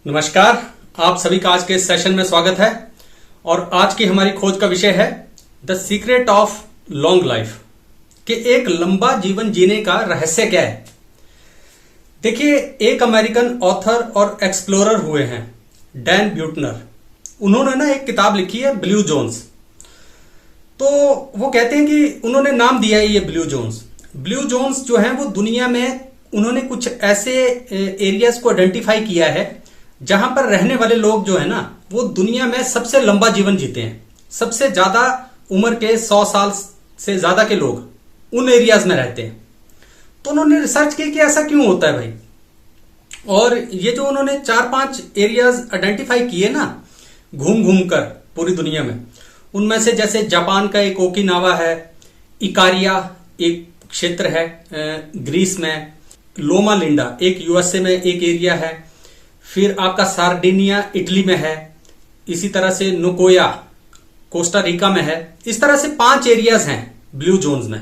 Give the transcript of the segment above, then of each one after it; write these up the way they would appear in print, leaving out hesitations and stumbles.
नमस्कार, आप सभी का आज के सेशन में स्वागत है। और आज की हमारी खोज का विषय है the secret of long life, कि एक लंबा जीवन जीने का रहस्य क्या है। देखिए, एक अमेरिकन ऑथर और एक्सप्लोरर हुए हैं डैन ब्यूटनर। उन्होंने ना एक किताब लिखी है ब्लू जोन्स। तो वो कहते हैं कि उन्होंने नाम दिया है ये ब्लू जोन्स। ब्लू जोन्स जो है वो दुनिया में उन्होंने कुछ ऐसे एरियाज को आइडेंटिफाई किया है जहां पर रहने वाले लोग जो है ना वो दुनिया में सबसे लंबा जीवन जीते हैं। सबसे ज्यादा उम्र के 100 साल से ज्यादा के लोग उन एरियाज में रहते हैं। तो उन्होंने रिसर्च की कि ऐसा क्यों होता है भाई। और ये जो उन्होंने 4-5 एरियाज आइडेंटिफाई किए ना घूम घूम कर पूरी दुनिया में, उनमें से जैसे जापान का एक ओकिनावा है, इकारिया एक क्षेत्र है ग्रीस में, लोमा लिंडा एक यूएसए में एक एरिया है, फिर आपका सार्डिनिया इटली में है, इसी तरह से नोकोया कोस्टा रिका में है। इस तरह से 5 एरियाज हैं ब्लू जोन्स में।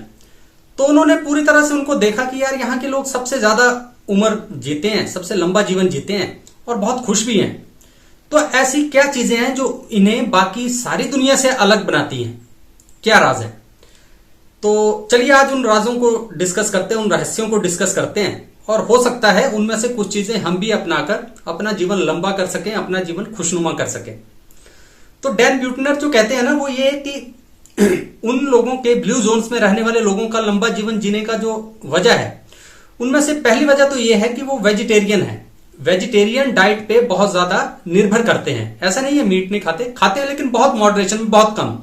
तो उन्होंने पूरी तरह से उनको देखा कि यार यहाँ के लोग सबसे ज्यादा उम्र जीते हैं, सबसे लंबा जीवन जीते हैं और बहुत खुश भी हैं। तो ऐसी क्या चीजें हैं जो इन्हें बाकी सारी दुनिया से अलग बनाती हैं, क्या राज है। तो चलिए आज उन राजों को डिस्कस करते हैं, उन रहस्यों को डिस्कस करते हैं, और हो सकता है उनमें से कुछ चीजें हम भी अपनाकर अपना जीवन लंबा कर सकें, अपना जीवन खुशनुमा कर सकें। तो डैन ब्यूटनर जो कहते हैं ना वो ये है कि उन लोगों के ब्लू जोन्स में रहने वाले लोगों का लंबा जीवन जीने का जो वजह है, उनमें से पहली वजह तो ये है कि वो वेजिटेरियन है। वेजिटेरियन डाइट पे बहुत ज्यादा निर्भर करते हैं। ऐसा नहीं है मीट नहीं खाते, खाते हैं लेकिन बहुत मॉडरेशन में, बहुत कम।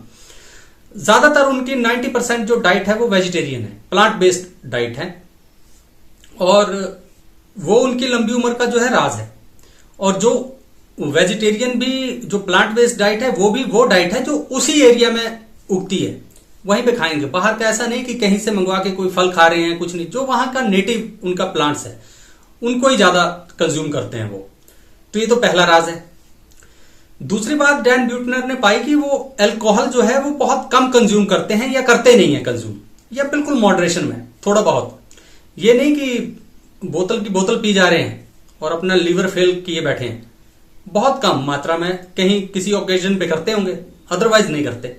ज्यादातर उनकी 90% जो डाइट है वो वेजिटेरियन है, प्लांट बेस्ड डाइट है। और वो उनकी लंबी उम्र का जो है राज है। और जो वेजिटेरियन भी जो प्लांट बेस्ड डाइट है वो भी वो डाइट है जो उसी एरिया में उगती है, वहीं पे खाएंगे। बाहर का ऐसा नहीं कि कहीं से मंगवा के कोई फल खा रहे हैं, कुछ नहीं। जो वहां का नेटिव उनका प्लांट्स है उनको ही ज्यादा कंज्यूम करते हैं वो। तो ये तो पहला राज है। दूसरी बात डैन ब्यूटनर ने पाई कि वो अल्कोहल जो है वो बहुत कम कंज्यूम करते हैं या करते नहीं है कंज्यूम, या बिल्कुल मॉडरेशन में थोड़ा बहुत। ये नहीं कि बोतल की बोतल पी जा रहे हैं और अपना लीवर फेल किए बैठे हैं, बहुत कम मात्रा में, कहीं किसी ओकेजन पे करते होंगे, अदरवाइज नहीं करते।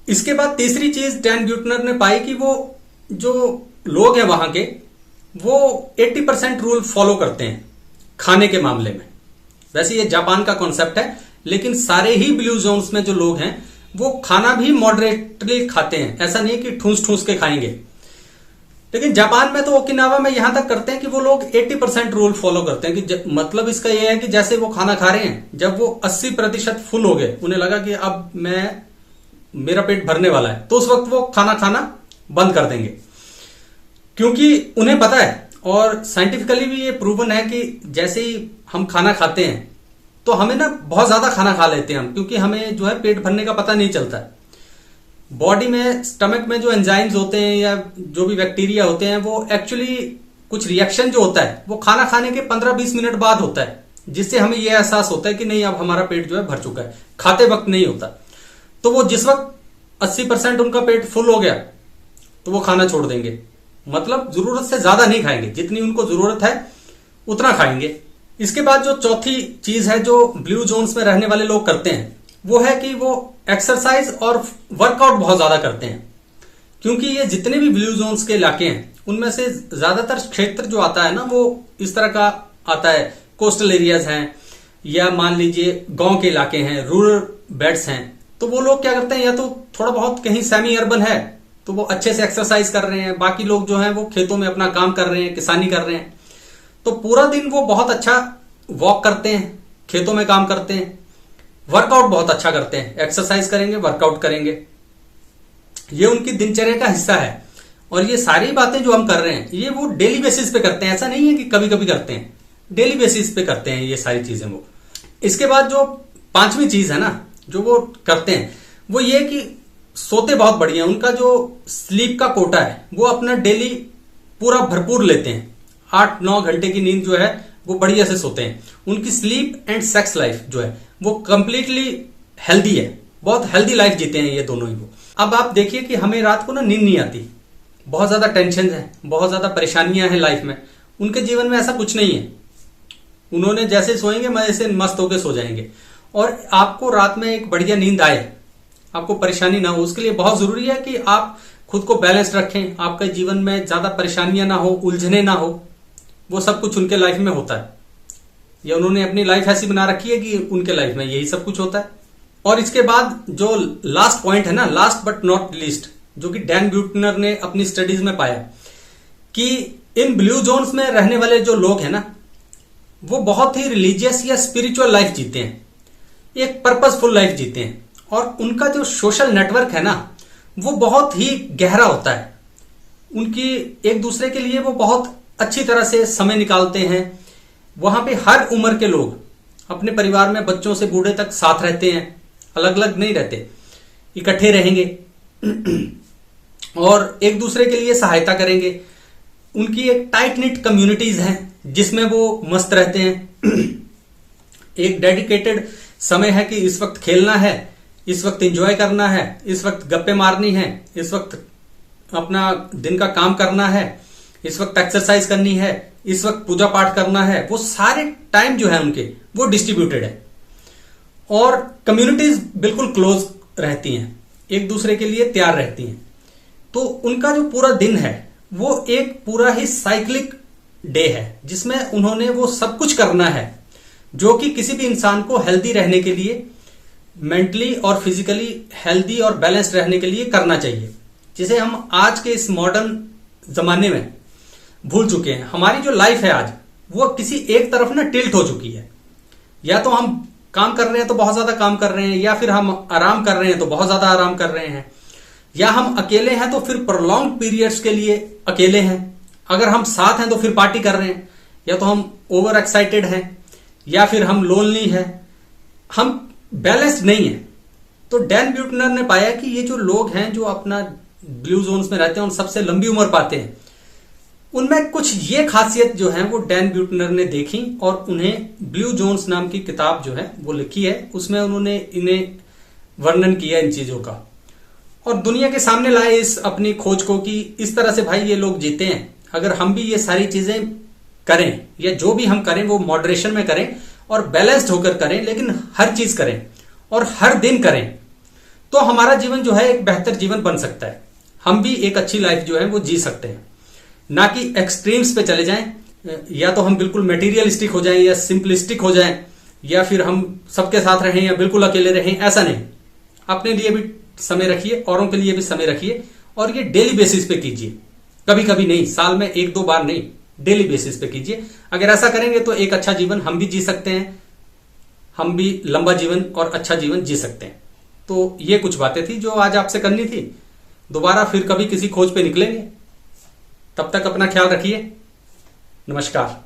इसके बाद तीसरी चीज डैन ब्यूटनर ने पाई कि वो जो लोग हैं वहां के वो 80% रूल फॉलो करते हैं खाने के मामले में। वैसे ये जापान का कॉन्सेप्ट है, लेकिन सारे ही ब्लू जोन्स में जो लोग हैं वो खाना भी मॉडरेटली खाते हैं। ऐसा नहीं कि ठूस ठूस के खाएंगे। लेकिन जापान में तो ओकिनावा में यहां तक करते हैं कि वो लोग 80% रूल फॉलो करते हैं कि मतलब इसका यह है कि जैसे वो खाना खा रहे हैं, जब वो 80% फुल हो गए, उन्हें लगा कि अब मेरा पेट भरने वाला है, तो उस वक्त वो खाना खाना बंद कर देंगे। क्योंकि उन्हें पता है, और साइंटिफिकली भी ये प्रूवन है कि जैसे ही हम खाना खाते हैं तो हमें ना बहुत ज्यादा खाना खा लेते हैं हम, क्योंकि हमें जो है पेट भरने का पता नहीं चलता है। बॉडी में, स्टमक में जो एंजाइम्स होते हैं या जो भी बैक्टीरिया होते हैं, वो एक्चुअली कुछ रिएक्शन जो होता है वो खाना खाने के 15-20 मिनट बाद होता है, जिससे हमें यह एहसास होता है कि नहीं अब हमारा पेट जो है भर चुका है। खाते वक्त नहीं होता। तो वो जिस वक्त 80% उनका पेट फुल हो गया तो वो खाना छोड़ देंगे। मतलब जरूरत से ज्यादा नहीं खाएंगे, जितनी उनको जरूरत है उतना खाएंगे। इसके बाद जो चौथी चीज है जो ब्लू जोन्स में रहने वाले लोग करते हैं वो है कि वो एक्सरसाइज और वर्कआउट बहुत ज्यादा करते हैं। क्योंकि ये जितने भी ब्लू जोन्स के इलाके हैं उनमें से ज्यादातर क्षेत्र जो आता है ना वो इस तरह का आता है, कोस्टल एरियाज हैं, या मान लीजिए गांव के इलाके हैं, रूरल बेल्ट्स हैं। तो वो लोग क्या करते हैं, या तो थोड़ा बहुत कहीं सेमी अर्बन है तो वो अच्छे से एक्सरसाइज कर रहे हैं, बाकी लोग जो हैं वो खेतों में अपना काम कर रहे हैं, किसानी कर रहे हैं। तो पूरा दिन वो बहुत अच्छा वॉक करते हैं, खेतों में काम करते हैं, वर्कआउट बहुत अच्छा करते हैं, एक्सरसाइज करेंगे, वर्कआउट करेंगे। ये उनकी दिनचर्या का हिस्सा है। और ये सारी बातें जो हम कर रहे हैं ये वो डेली बेसिस पे करते हैं। ऐसा नहीं है कि कभी कभी करते हैं, डेली बेसिस पे करते हैं ये सारी चीजें वो। इसके बाद जो 5वीं चीज है ना जो वो करते हैं वो ये कि सोते बहुत बढ़िया। उनका जो स्लीप का कोटा है वो अपना डेली पूरा भरपूर लेते हैं। 8-9 घंटे की नींद जो है वो बढ़िया से सोते हैं। उनकी स्लीप एंड सेक्स लाइफ जो है वो कंप्लीटली हेल्दी है, बहुत हेल्दी लाइफ जीते हैं ये दोनों ही वो। अब आप देखिए कि हमें रात को ना नींद नहीं आती, बहुत ज्यादा टेंशन है, बहुत ज्यादा परेशानियां हैं लाइफ में। उनके जीवन में ऐसा कुछ नहीं है। उन्होंने जैसे सोएंगे मजे से मस्त होकर सो जाएंगे। और आपको रात में एक बढ़िया नींद आए, आपको परेशानी ना हो, उसके लिए बहुत जरूरी है कि आप खुद को बैलेंस रखें, आपके जीवन में ज्यादा परेशानियां ना हो, उलझने ना हो। वो सब कुछ उनके लाइफ में होता है, या उन्होंने अपनी लाइफ ऐसी बना रखी है कि उनके लाइफ में यही सब कुछ होता है। और इसके बाद जो लास्ट पॉइंट है ना, लास्ट बट नॉट लीस्ट, जो कि डैन ब्यूटनर ने अपनी स्टडीज में पाया कि इन ब्लू जोन्स में रहने वाले जो लोग हैं ना, वो बहुत ही रिलीजियस या स्पिरिचुअल लाइफ जीते हैं, एक पर्पसफुल लाइफ जीते हैं। और उनका जो सोशल नेटवर्क है ना, वो बहुत ही गहरा होता है। उनकी एक दूसरे के लिए वो बहुत अच्छी तरह से समय निकालते हैं। वहां पे हर उम्र के लोग अपने परिवार में बच्चों से बूढ़े तक साथ रहते हैं, अलग अलग नहीं रहते, इकट्ठे रहेंगे और एक दूसरे के लिए सहायता करेंगे। उनकी एक टाइट निट कम्युनिटीज हैं जिसमें वो मस्त रहते हैं। एक डेडिकेटेड समय है कि इस वक्त खेलना है, इस वक्त एंजॉय करना है, इस वक्त गप्पे मारनी है, इस वक्त अपना दिन का काम करना है, इस वक्त एक्सरसाइज करनी है, इस वक्त पूजा पाठ करना है। वो सारे टाइम जो है उनके वो डिस्ट्रीब्यूटेड है और कम्युनिटीज बिल्कुल क्लोज रहती हैं, एक दूसरे के लिए तैयार रहती हैं। तो उनका जो पूरा दिन है वो एक पूरा ही साइक्लिक डे है जिसमें उन्होंने वो सब कुछ करना है जो कि किसी भी इंसान को हेल्दी रहने के लिए, मेंटली और फिजिकली हेल्दी और बैलेंस्ड रहने के लिए करना चाहिए, जिसे हम आज के इस मॉडर्न जमाने में भूल चुके हैं। हमारी जो लाइफ है आज वो किसी एक तरफ ना टिल्ट हो चुकी है। या तो हम काम कर रहे हैं तो बहुत ज्यादा काम कर रहे हैं, या फिर हम आराम कर रहे हैं तो बहुत ज्यादा आराम कर रहे हैं, या हम अकेले हैं तो फिर प्रोलॉन्ग पीरियड्स के लिए अकेले हैं, अगर हम साथ हैं तो फिर पार्टी कर रहे हैं, या तो हम ओवर एक्साइटेड हैं, या फिर हम लोनली हैं, हम बैलेंस्ड नहीं है। तो डैन ब्यूटनर ने पाया कि ये जो लोग हैं जो अपना ब्लू जोन्स में रहते हैं और सबसे लंबी उम्र पाते हैं, उनमें कुछ ये खासियत जो है वो डैन ब्यूटनर ने देखी और उन्हें ब्लू जोन्स नाम की किताब जो है वो लिखी है। उसमें उन्होंने इन्हें वर्णन किया इन चीजों का और दुनिया के सामने लाए इस अपनी खोज को कि इस तरह से भाई ये लोग जीते हैं। अगर हम भी ये सारी चीजें करें या जो भी हम करें वो मॉडरेशन में करें और बैलेंस्ड होकर करें, लेकिन हर चीज करें और हर दिन करें, तो हमारा जीवन जो है एक बेहतर जीवन बन सकता है। हम भी एक अच्छी लाइफ जो है वो जी सकते हैं, ना कि एक्सट्रीम्स पे चले जाएं। या तो हम बिल्कुल मटेरियलिस्टिक हो जाएं या सिंपलिस्टिक हो जाएं, या फिर हम सबके साथ रहें या बिल्कुल अकेले रहें। ऐसा नहीं, अपने लिए भी समय रखिए, औरों के लिए भी समय रखिए और ये डेली बेसिस पे कीजिए, कभी कभी नहीं, साल में एक दो बार नहीं, डेली बेसिस पे कीजिए। अगर ऐसा करेंगे तो एक अच्छा जीवन हम भी जी सकते हैं, हम भी लंबा जीवन और अच्छा जीवन जी सकते हैं। तो ये कुछ बातें थी जो आज आपसे करनी थी। दोबारा फिर कभी किसी खोज पे निकलेंगे, तब तक अपना ख्याल रखिए। नमस्कार।